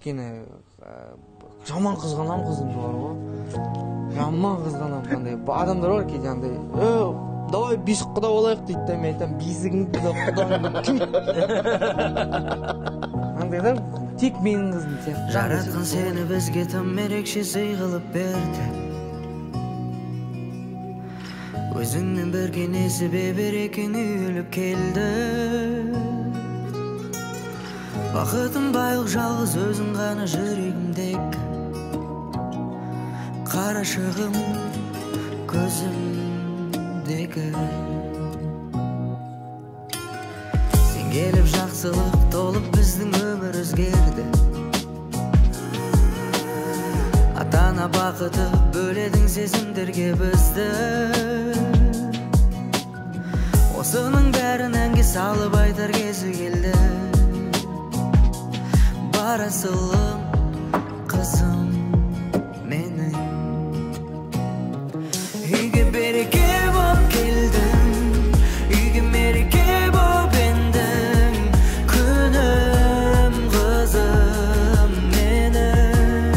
кичкене жаман кызганам кызымды бар го. Жаман кызганам кандай. Адамдар бар ки жандай, давай биз куда болайык дейт да, мен айтам, бизигиңди да кудаңды ким? Андай да, тек менин кызым сияқты. Жараткан сени бизге тым эрекше сый кылып берди. Өзүңмен бирге несиби берекең үйүлүп келди. Бакытым байлык жалгыз өзүң гана жүрөгүмдеги. Карашыгым көзүмдеги. Сен келип жакшылык толуп биздин өмүр өзгерди. Ата-ана бакыты бөледің сезимдерге бизди. Осунун бәрін әнге салып айтар кези келди. Барасылым кызым менің. Үйге береке боп келдім, үйге мереке боп ендім. Күнім кызым менің.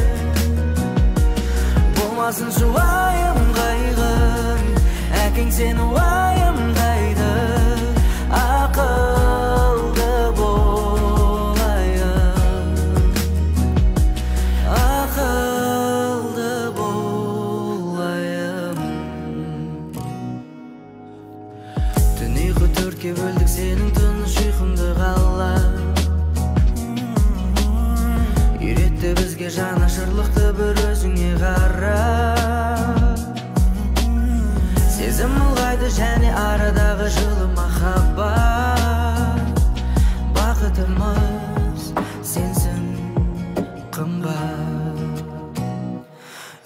Болмасын жуайым кайгым, әкең сені уайымдайды. Акылды болайым, акылды болайым. Түн ұйқы төртке бөлдік, сенің тыныш ұйқыңды қалап. Үйретті бізге жанашырлықты бір өзіңе қарап. Сезім ұлғайды және арадағы жылы махаббат. Бақытымыз сенсің қымбат.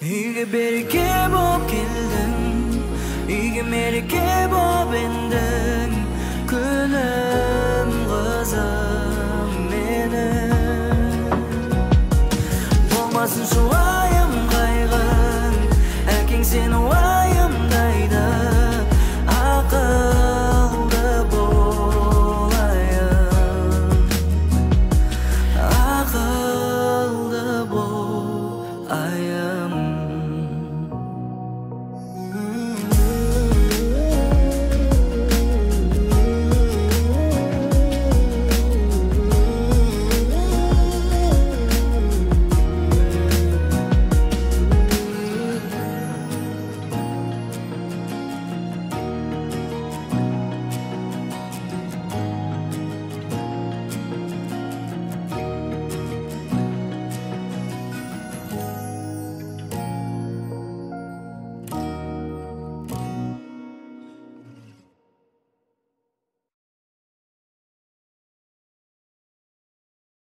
Үйге береке боп келдің, үйге мереке боп ендің. Күнім қызым менің. Болмасын